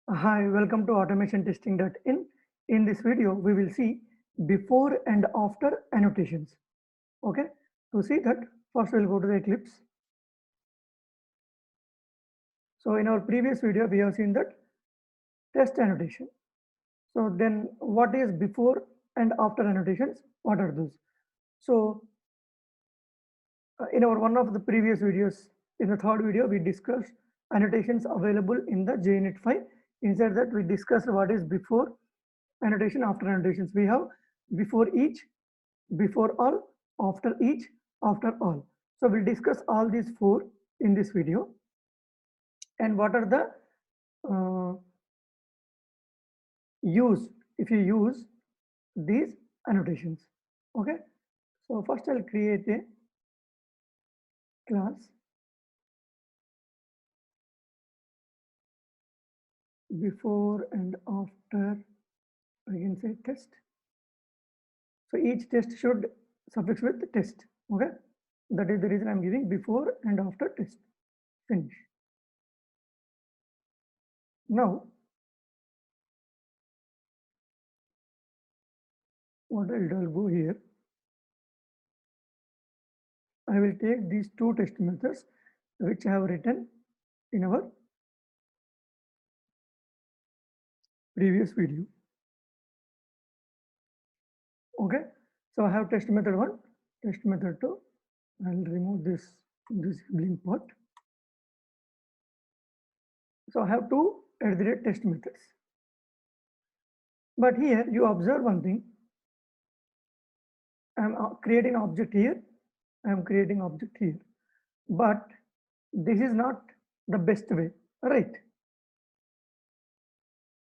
Hi, welcome to automationtesting.in. In this video, we will see before and after annotations. Okay, to see that, first we'll go to the Eclipse. So in our previous video, we have seen that test annotation. So then what is before and after annotations? What are those? So in our one of the previous videos, in the third video, we discussed annotations available in the JUnit 5. Inside that, we discussed what is before annotation, after annotations. We have before each, before all, after each, after all. So we'll discuss all these four in this video. And what are the use if you use these annotations? Okay. So first I'll create a class before and after, I can say test. So each test should suffix with test. Okay. That is the reason I'm giving before and after test. Finish. Now, what I'll do, I'll go here. I will take these two test methods which I have written in our previous video. Okay. So I have test method 1, test method 2. I'll remove this sibling part. So I have two @test methods. But here you observe one thing. I'm creating object here. I'm creating object here. But this is not the best way, right?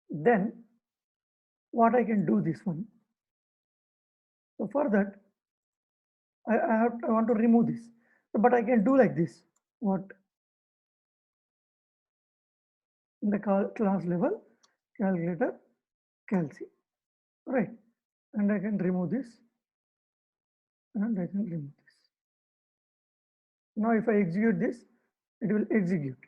Then what I can do this one. So for that, I want to remove this, but I can do like this. What in the class level calculator calc, right? And I can remove this, and I can remove this. Now if I execute this, it will execute.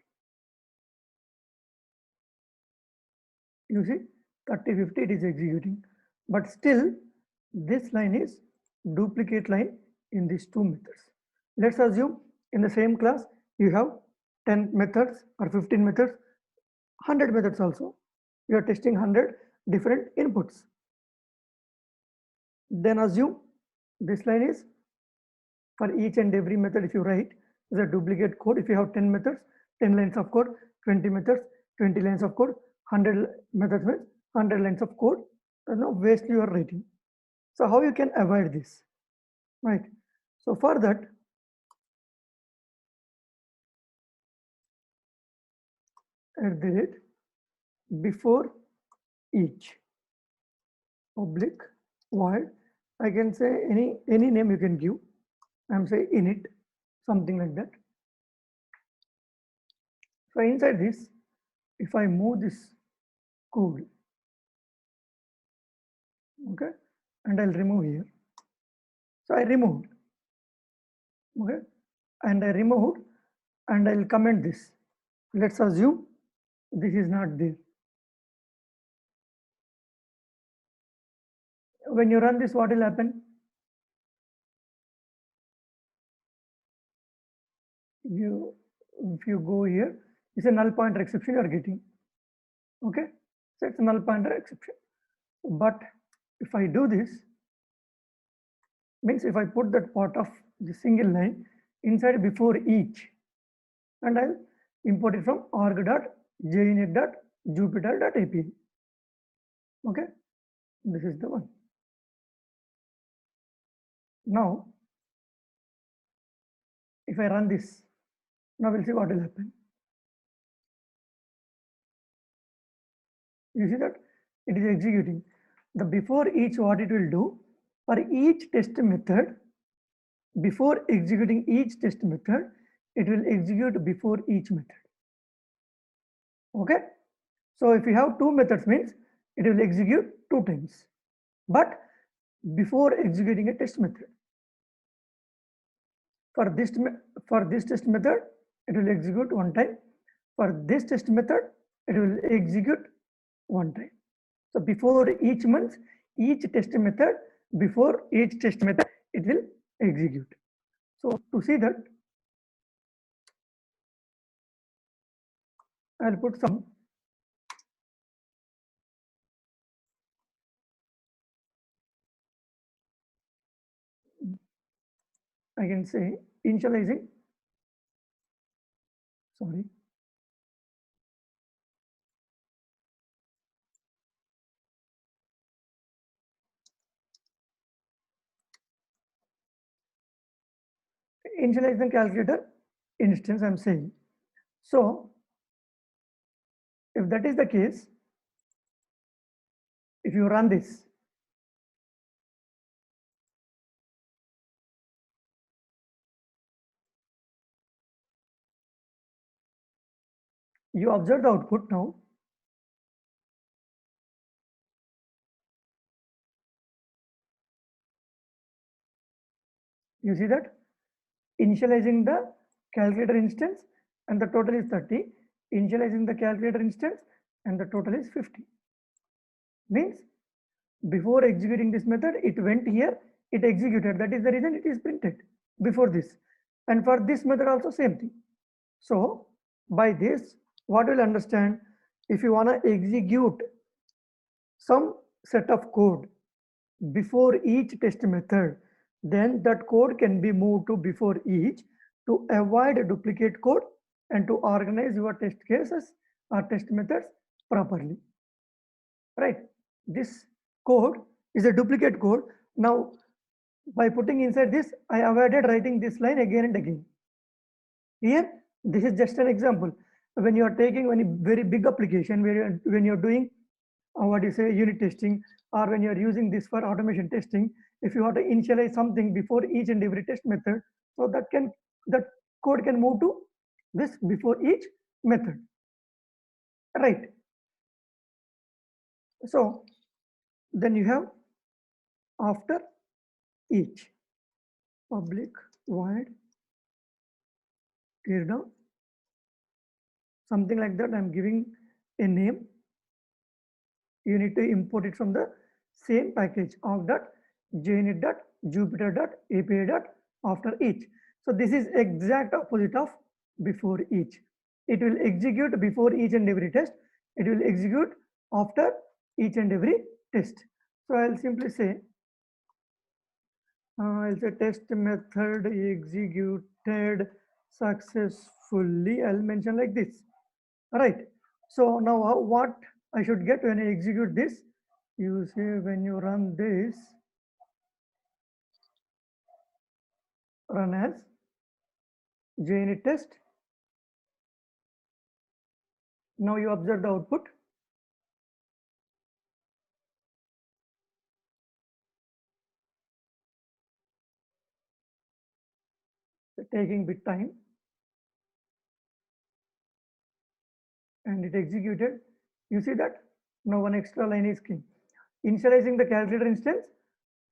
You see 30, 50 it is executing, but still this line is duplicate line in these two methods. Let's assume in the same class you have 10 methods or 15 methods, 100 methods also. You are testing 100 different inputs. Then assume this line is for each and every method. If you write is a duplicate code, if you have 10 methods, 10 lines of code, 20 methods, 20 lines of code, 100 methods means 100 lines of code. No waste you are writing. So how you can avoid this, right? So for that, before each public void, I can say any name you can give. I'm saying init, something like that. So inside this, if I move this code, okay, and I'll remove here. So I removed, okay, and I removed, and I'll comment this. Let's assume this is not there. When you run this, what will happen? If you go here, it's a null pointer exception you are getting. Okay, so it's a null pointer exception. But if I do this, means if I put that part of the single line inside before each, and I'll import it from org.junit.jupyter.api. Okay, this is the one. Now, if I run this, now we'll see what will happen. You see that it is executing. The before each, what it will do for each test method, before executing each test method, it will execute before each method. Okay. So if you have two methods means it will execute two times, but before executing a test method. For this test method, it will execute one time. For this test method, it will execute one time. So before each month, each test method, before each test method, it will execute. So to see that, I'll put some I can say initializing, sorry, initializing calculator instance I'm saying. So if that is the case, if you run this, you observe the output now. You see that initializing the calculator instance and the total is 30, initializing the calculator instance and the total is 50. Means before executing this method, it went here, it executed. That is the reason it is printed before this. And for this method also same thing. So by this, what we'll understand, if you want to execute some set of code before each test method, then that code can be moved to before each to avoid duplicate code and to organize your test cases or test methods properly. Right? This code is a duplicate code. Now, by putting inside this, I avoided writing this line again and again. Here, this is just an example. When you are taking any very big application, where when you're doing what you say unit testing, or when you're using this for automation testing, if you want to initialize something before each and every test method, so that code can move to this before each method, right? So then you have after each public void tear down, something like that. I'm giving a name. You need to import it from the same package of.jnit.jupyter.api. After each. So this is exact opposite of before each. It will execute before each and every test. It will execute after each and every test. So I'll simply say, test method executed successfully. I'll mention like this. All right. So now what I should get when I execute this? You say when you run this, run as JUnit test. Now you observe the output. Taking bit time, and it executed. You see that now one extra line is key. Initializing the calculator instance.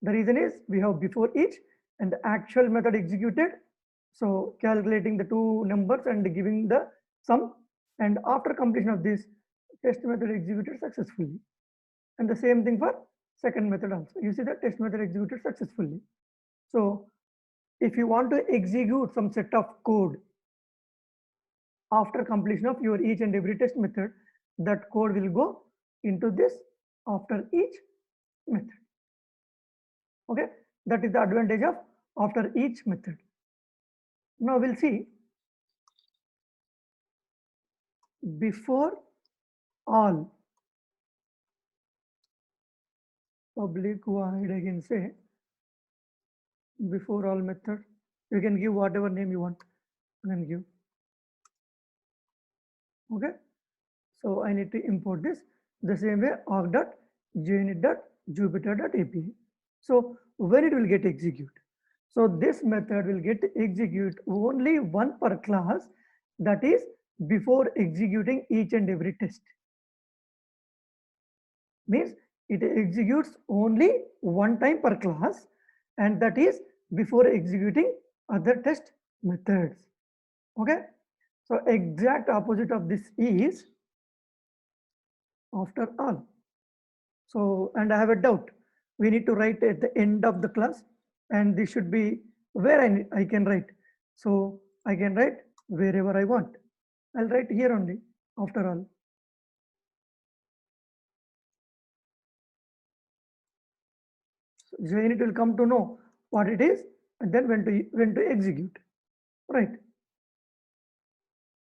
The reason is we have before each and the actual method executed. So calculating the two numbers and giving the sum, and after completion of this, test method executed successfully. And the same thing for second method also. You see that test method executed successfully. So if you want to execute some set of code after completion of your each and every test method, that code will go into this after each method. Okay, that is the advantage of after each method. Now we'll see before all public void. I can say before all method. You can give whatever name you want. You can give. Okay, so I need to import this the same way org.junit.jupyter.api. So when it will get execute? So this method will get execute only one per class, that is before executing each and every test. Means it executes only one time per class, and that is before executing other test methods. Okay, so exact opposite of this is after all. So, and I have a doubt. We need to write at the end of the class, and this should be where I can write. So I can write wherever I want. I'll write here only, after all. So JUnit will come to know what it is and then when to execute. Right.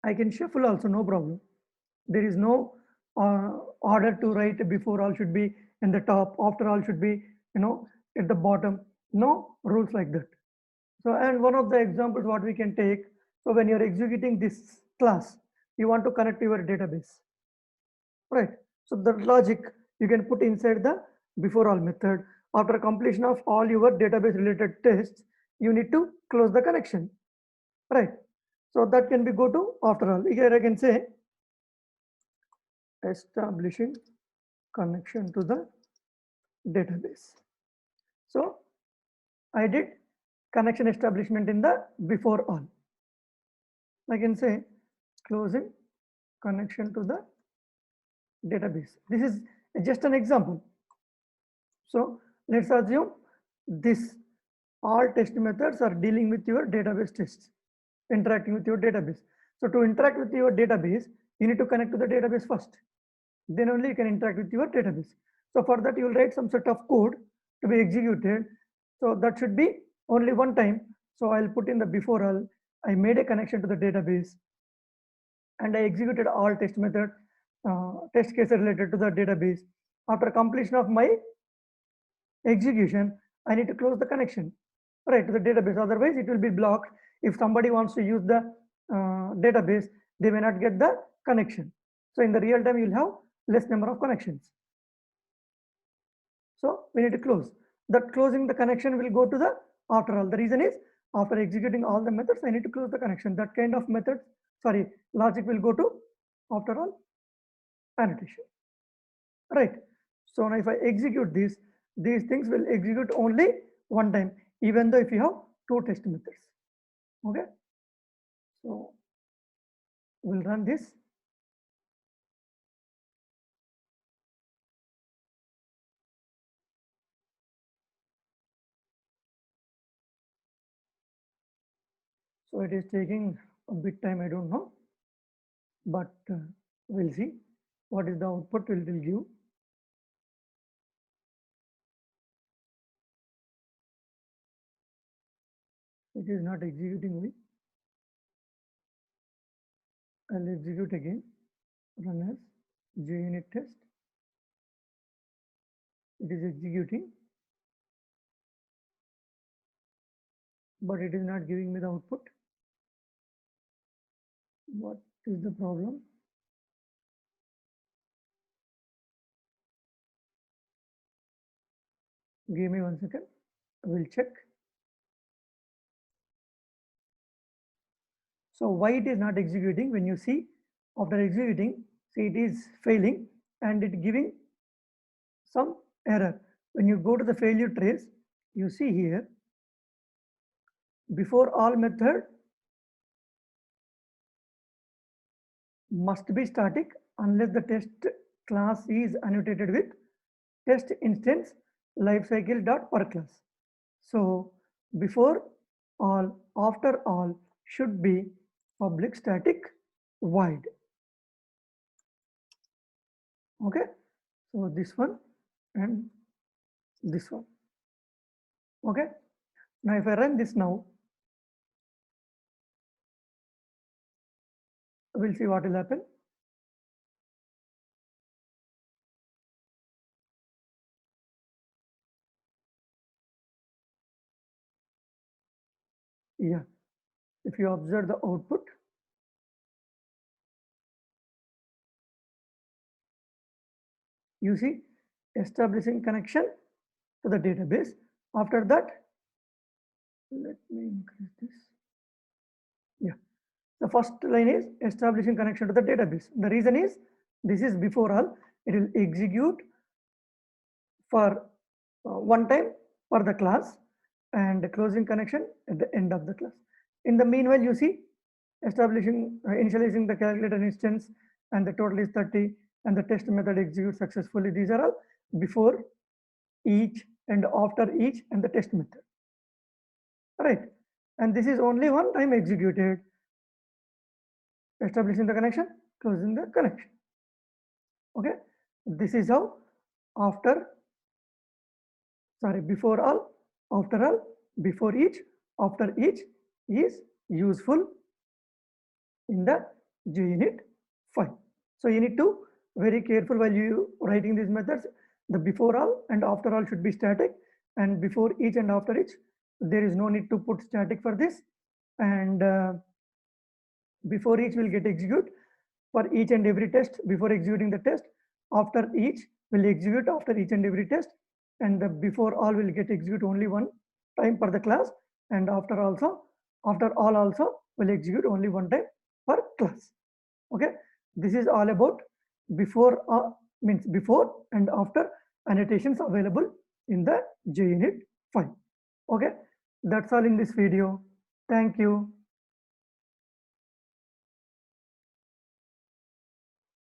I can shuffle also, no problem. There is no order to write. Before all should be in the top, after all should be, at the bottom. No rules like that. So, and one of the examples what we can take, so when you're executing this class, you want to connect to your database, right? So the logic you can put inside the before all method. After completion of all your database related tests, you need to close the connection, right? So that can be go to after all. Here I can say establishing connection to the database. So I did connection establishment in the before all. I can say closing connection to the database. This is just an example. So let's assume this all test methods are dealing with your database tests, interacting with your database. So to interact with your database, you need to connect to the database first. Then only you can interact with your database. So for that, you will write some sort of code to be executed. So that should be only one time. So I'll put in the before all, I made a connection to the database and I executed all test method, test cases related to the database. After completion of my execution, I need to close the connection, right, to the database. Otherwise, it will be blocked. If somebody wants to use the database, they may not get the connection. So in the real time, you'll have less number of connections. So we need to close. That closing the connection will go to the after all. The reason is after executing all the methods, I need to close the connection. That kind of method, sorry, logic will go to after all annotation, right? So now if I execute this, these things will execute only one time, even though if you have two test methods. Okay. So we'll run this. So it is taking a bit time, I don't know, but we'll see what is the output it will give. It is not executing me. I'll execute again, run as JUnit test. It is executing, but it is not giving me the output. What is the problem? Give me 1 second. I will check. So why it is not executing? When you see after executing, see it is failing and it giving some error. When you go to the failure trace, you see here before all method must be static unless the test class is annotated with test instance lifecycle dot per class. So before all, after all should be public static void. Okay, so this one and this one. Okay, now if I run this now, we'll see what will happen. Yeah, if you observe the output, you see establishing connection to the database. After that, let me increase this. Yeah, the first line is establishing connection to the database. The reason is this is before all, it will execute for one time for the class and closing connection at the end of the class. In the meanwhile, you see establishing, initializing the calculator instance and the total is 30 and the test method executes successfully. These are all before each and after each and the test method, right? And this is only one time executed. Establishing the connection, closing the connection. Okay, this is how after, sorry, before all, after all, before each, after each is useful in the JUnit file. So you need to very careful while you writing these methods. The before all and after all should be static, and before each and after each there is no need to put static for this, and before each will get execute for each and every test before executing the test. After each will execute after each and every test, and the before all will get execute only one time per the class, and after all also will execute only one time per class. Okay, this is all about before means before and after annotations available in the JUnit file. Okay, that's all in this video. Thank you.